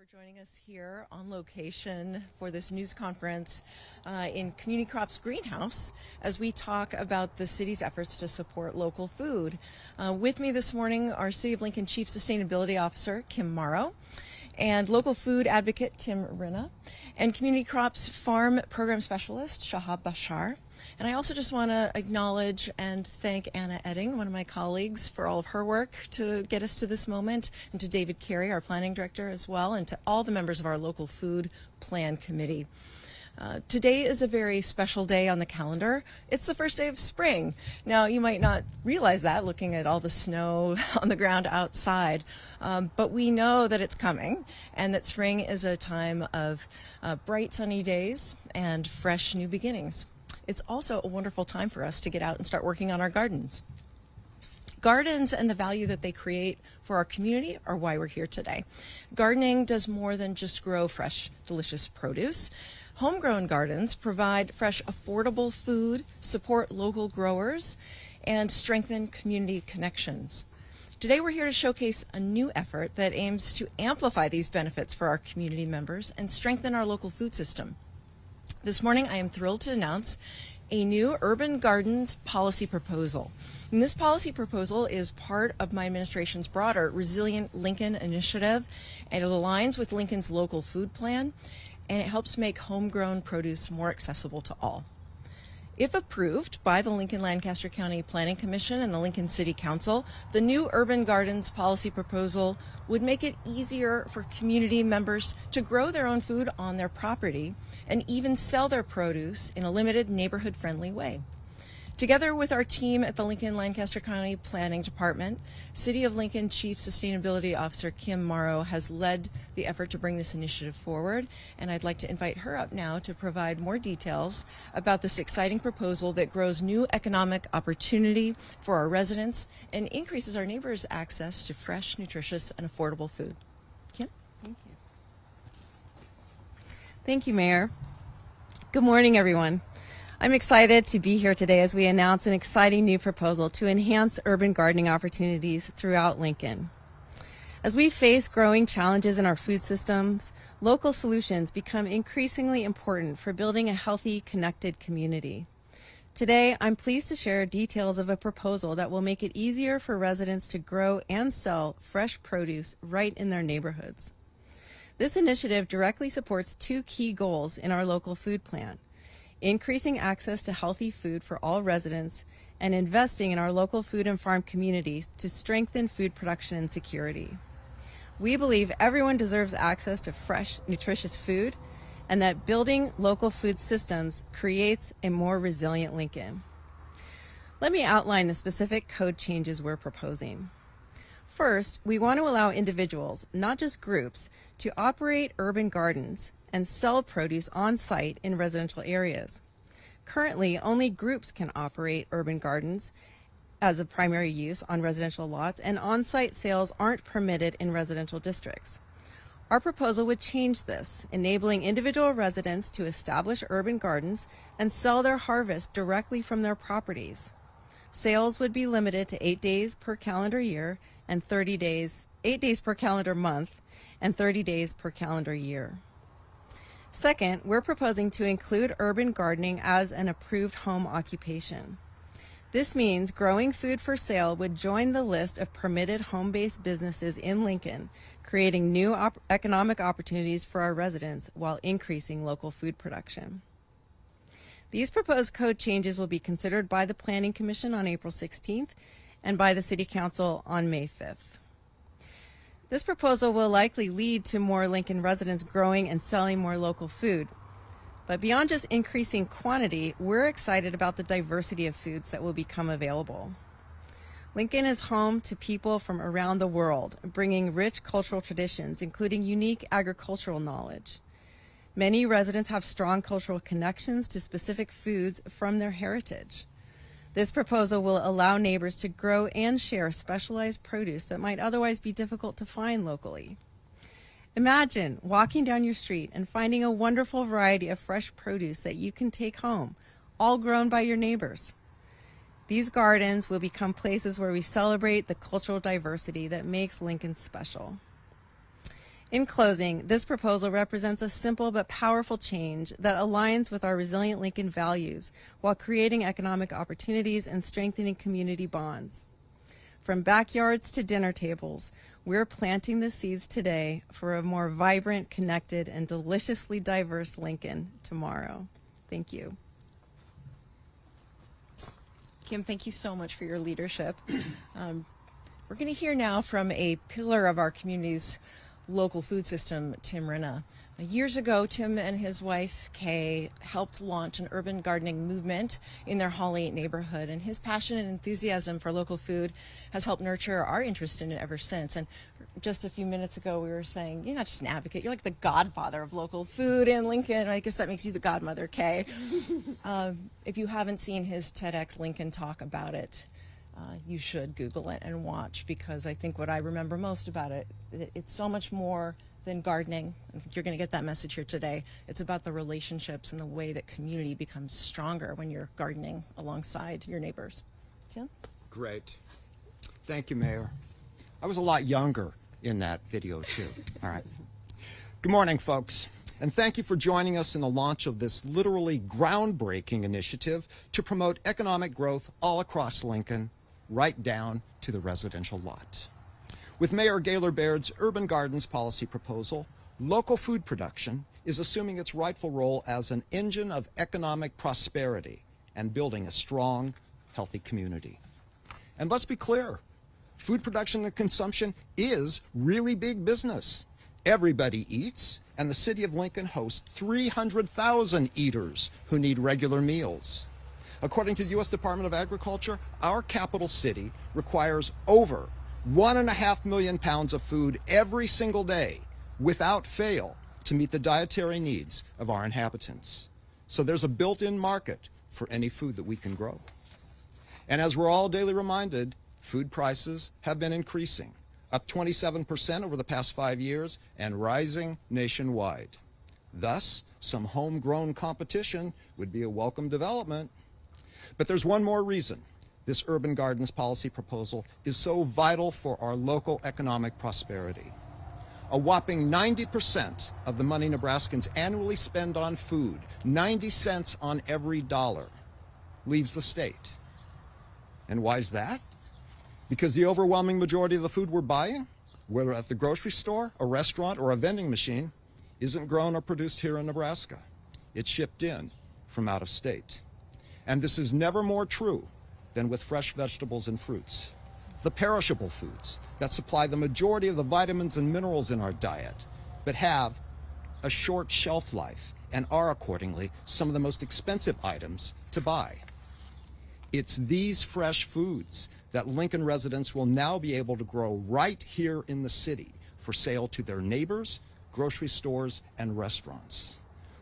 for joining us here on location for this news conference in Community Crops Greenhouse as we talk about the city's efforts to support local food. With me this morning are City of Lincoln Chief Sustainability Officer Kim Morrow and local food advocate Tim Rinna and Community Crops Farm Program Specialist Shahab Bashar. And I also just want to acknowledge and thank Anna Edding, one of my colleagues, for all of her work to get us to this moment, and to David Carey, our planning director as well, and to all the members of our local food plan committee. Today is a very special day on the calendar. It's the first day of spring. Now, you might not realize that looking at all the snow on the ground outside, but we know that it's coming and that spring is a time of bright sunny days and fresh new beginnings. It's also a wonderful time for us to get out and start working on our gardens. Gardens and the value that they create for our community are why we're here today. Gardening does more than just grow fresh, delicious produce. Homegrown gardens provide fresh, affordable food, support local growers, and strengthen community connections. Today we're here to showcase a new effort that aims to amplify these benefits for our community members and strengthen our local food system. This morning, I am thrilled to announce a new urban gardens policy proposal. And this policy proposal is part of my administration's broader Resilient Lincoln initiative, and it aligns with Lincoln's local food plan, and it helps make homegrown produce more accessible to all. If approved by the Lincoln-Lancaster County Planning Commission and the Lincoln City Council, the new urban gardens policy proposal would make it easier for community members to grow their own food on their property and even sell their produce in a limited neighborhood-friendly way. Together with our team at the Lincoln-Lancaster County Planning Department, City of Lincoln Chief Sustainability Officer Kim Morrow has led the effort to bring this initiative forward, and I'd like to invite her up now to provide more details about this exciting proposal that grows new economic opportunity for our residents and increases our neighbors' access to fresh, nutritious, and affordable food. Kim? Thank you. Thank you, Mayor. Good morning, everyone. I'm excited to be here today as we announce an exciting new proposal to enhance urban gardening opportunities throughout Lincoln. As we face growing challenges in our food systems, local solutions become increasingly important for building a healthy, connected community. Today, I'm pleased to share details of a proposal that will make it easier for residents to grow and sell fresh produce right in their neighborhoods. This initiative directly supports two key goals in our local food plan: increasing access to healthy food for all residents, and investing in our local food and farm communities to strengthen food production and security. We believe everyone deserves access to fresh, nutritious food, and that building local food systems creates a more resilient Lincoln. Let me outline the specific code changes we're proposing. First, we want to allow individuals, not just groups, to operate urban gardens and sell produce on site in residential areas. Currently, only groups can operate urban gardens as a primary use on residential lots, and on-site sales aren't permitted in residential districts. Our proposal would change this, enabling individual residents to establish urban gardens and sell their harvest directly from their properties. Sales would be limited to 8 days per calendar year and 8 days per calendar month and 30 days per calendar year. Second, we're proposing to include urban gardening as an approved home occupation. This means growing food for sale would join the list of permitted home-based businesses in Lincoln, creating new economic opportunities for our residents while increasing local food production. These proposed code changes will be considered by the Planning Commission on April 16th and by the City Council on May 5th. This proposal will likely lead to more Lincoln residents growing and selling more local food. But beyond just increasing quantity, we're excited about the diversity of foods that will become available. Lincoln is home to people from around the world, bringing rich cultural traditions, including unique agricultural knowledge. Many residents have strong cultural connections to specific foods from their heritage. This proposal will allow neighbors to grow and share specialized produce that might otherwise be difficult to find locally. Imagine walking down your street and finding a wonderful variety of fresh produce that you can take home, all grown by your neighbors. These gardens will become places where we celebrate the cultural diversity that makes Lincoln special. In closing, this proposal represents a simple but powerful change that aligns with our resilient Lincoln values while creating economic opportunities and strengthening community bonds. From backyards to dinner tables, we're planting the seeds today for a more vibrant, connected, and deliciously diverse Lincoln tomorrow. Thank you. Kim, thank you so much for your leadership. We're going to hear now from a pillar of our community's local food system, Tim Rinna. Years ago, Tim and his wife, Kay, helped launch an urban gardening movement in their Hall 8 neighborhood, and his passion and enthusiasm for local food has helped nurture our interest in it ever since. And just a few minutes ago, we were saying, you're not just an advocate, you're like the godfather of local food in Lincoln. I guess that makes you the godmother, Kay. If you haven't seen his TEDx Lincoln talk about it, you should Google it and watch, because I think what I remember most about it, it's so much more than gardening. I think you're going to get that message here today. It's about the relationships and the way that community becomes stronger when you're gardening alongside your neighbors. Tim? Great. Thank you, Mayor. I was a lot younger in that video, too. All right. Good morning, folks. And thank you for joining us in the launch of this literally groundbreaking initiative to promote economic growth all across Lincoln, right down to the residential lot. With Mayor Gaylor Baird's Urban Gardens policy proposal, local food production is assuming its rightful role as an engine of economic prosperity and building a strong, healthy community. And let's be clear, food production and consumption is really big business. Everybody eats, and the city of Lincoln hosts 300,000 eaters who need regular meals. According to the U.S. Department of Agriculture, our capital city requires over 1.5 million pounds of food every single day, without fail, to meet the dietary needs of our inhabitants. So there's a built-in market for any food that we can grow. And as we're all daily reminded, food prices have been increasing, up 27% over the past 5 years and rising nationwide. Thus, some homegrown competition would be a welcome development. But there's one more reason this Urban Gardens policy proposal is so vital for our local economic prosperity. A whopping 90% of the money Nebraskans annually spend on food, 90 cents on every dollar, leaves the state. And why is that? Because the overwhelming majority of the food we're buying, whether at the grocery store, a restaurant, or a vending machine, isn't grown or produced here in Nebraska. It's shipped in from out of state. And this is never more true than with fresh vegetables and fruits, the perishable foods that supply the majority of the vitamins and minerals in our diet, but have a short shelf life and are accordingly some of the most expensive items to buy. It's these fresh foods that Lincoln residents will now be able to grow right here in the city for sale to their neighbors, grocery stores, and restaurants.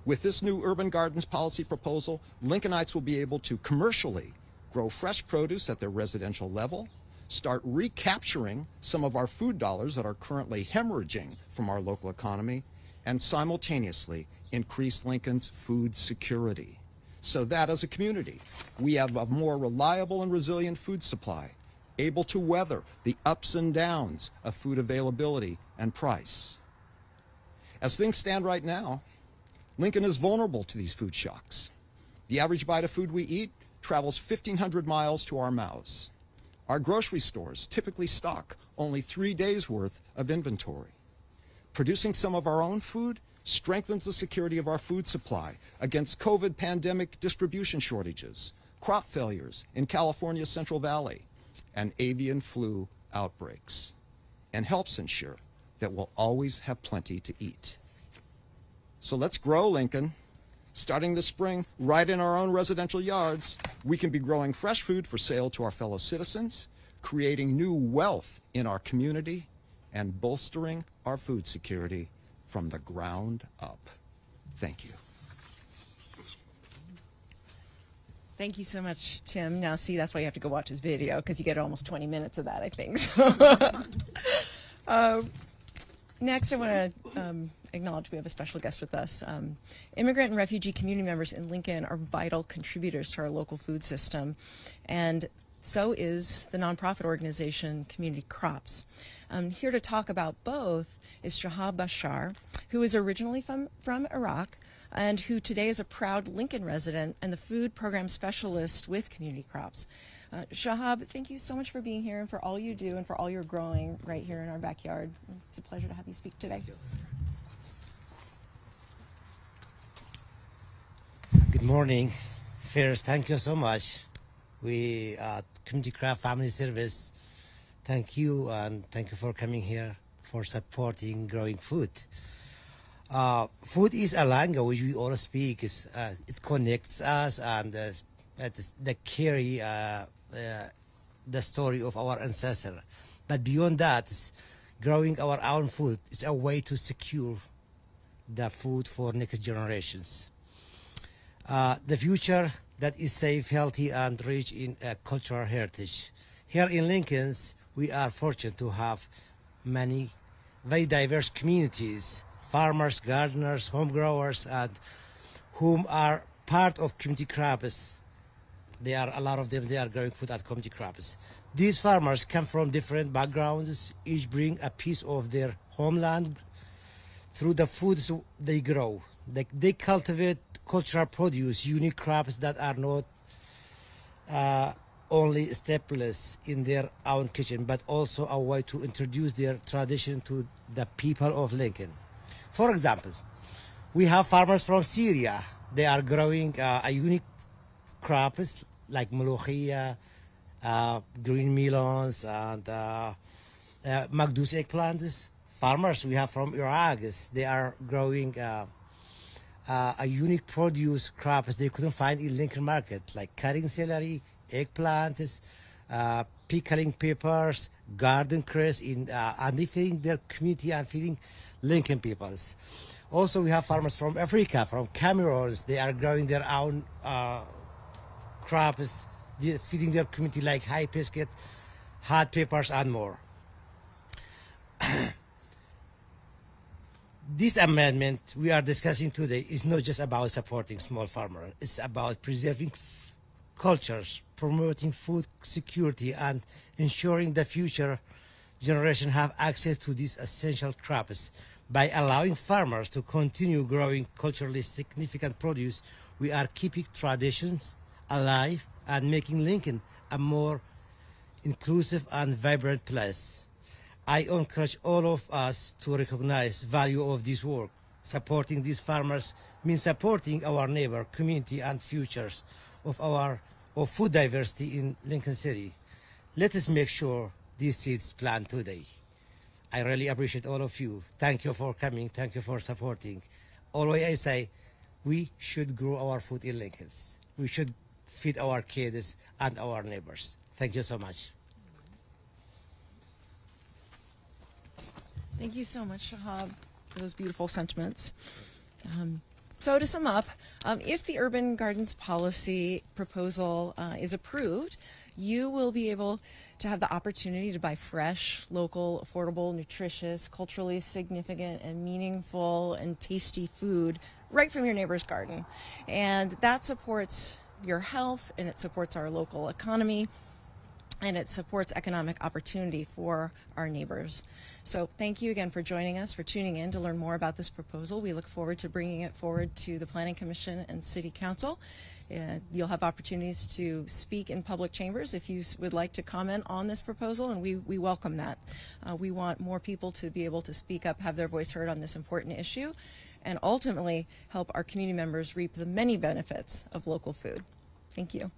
With this new Urban Gardens policy proposal, Lincolnites will be able to commercially grow fresh produce at their residential level, start recapturing some of our food dollars that are currently hemorrhaging from our local economy, and simultaneously increase Lincoln's food security, so that as a community, we have a more reliable and resilient food supply, able to weather the ups and downs of food availability and price. As things stand right now, Lincoln is vulnerable to these food shocks. The average bite of food we eat travels 1,500 miles to our mouths. Our grocery stores typically stock only 3 days' worth of inventory. Producing some of our own food strengthens the security of our food supply against COVID pandemic distribution shortages, crop failures in California's Central Valley, and avian flu outbreaks, and helps ensure that we'll always have plenty to eat. So let's grow Lincoln. Starting this spring, right in our own residential yards, we can be growing fresh food for sale to our fellow citizens, creating new wealth in our community, and bolstering our food security from the ground up. Thank you. Thank you so much, Tim. Now, see, that's why you have to go watch his video, because you get almost 20 minutes of that, I think. Next, I want to acknowledge we have a special guest with us. Immigrant and refugee community members in Lincoln are vital contributors to our local food system. And So is the nonprofit organization Community Crops. Here to talk about both is Shahab Bashar, who is originally from Iraq and who today is a proud Lincoln resident and the food program specialist with Community Crops. Shahab, thank you so much for being here and for all you do and for all your growing right here in our backyard. It's a pleasure to have you speak today. Good morning. First, thank you so much. We at Community Craft Family Service, thank you, and thank you for coming here for supporting growing food. Food is a language we all speak. It connects us, and they carry the story of our ancestor. But beyond that, growing our own food is a way to secure the food for next generations. The future that is safe, healthy, and rich in cultural heritage. Here in Lincoln's, we are fortunate to have many very diverse communities, farmers, gardeners, home growers, and whom are part of Community Crops. A lot of them, they are growing food at Community Crops. These farmers come from different backgrounds, each bring a piece of their homeland through the foods they grow. They cultivate cultural produce, unique crops that are not only staples in their own kitchen, but also a way to introduce their tradition to the people of Lincoln. For example, we have farmers from Syria. They are growing a unique crops like molokhia, green melons, and magdous eggplants. Farmers we have from Iraq, they are growing a unique produce crops they couldn't find in Lincoln market, like cutting celery, eggplants, pickling peppers, garden cress, and they feeding their community and feeding Lincoln peoples. Also, we have farmers from Africa, from Cameroon. They are growing their own crops, feeding their community like hibiscus, hot peppers, and more. This amendment we are discussing today is not just about supporting small farmers. It's about preserving cultures, promoting food security, and ensuring the future generation have access to these essential crops. By allowing farmers to continue growing culturally significant produce, we are keeping traditions alive and making Lincoln a more inclusive and vibrant place. I encourage all of us to recognize value of this work. Supporting these farmers means supporting our neighbor, community, and futures of food diversity in Lincoln City. Let us make sure these seeds plant today. I really appreciate all of you. Thank you for coming. Thank you for supporting. Always I say, we should grow our food in Lincoln. We should feed our kids and our neighbors. Thank you so much. Thank you so much, Shahab, for those beautiful sentiments. So to sum up, if the Urban Gardens Policy proposal is approved, you will be able to have the opportunity to buy fresh, local, affordable, nutritious, culturally significant, and meaningful and tasty food right from your neighbor's garden. And that supports your health, and it supports our local economy, and it supports economic opportunity for our neighbors. So thank you again for joining us, for tuning in to learn more about this proposal. We look forward to bringing it forward to the Planning Commission and City Council. You'll have opportunities to speak in public chambers if you would like to comment on this proposal, and we welcome that. We want more people to be able to speak up, have their voice heard on this important issue, and ultimately help our community members reap the many benefits of local food. Thank you.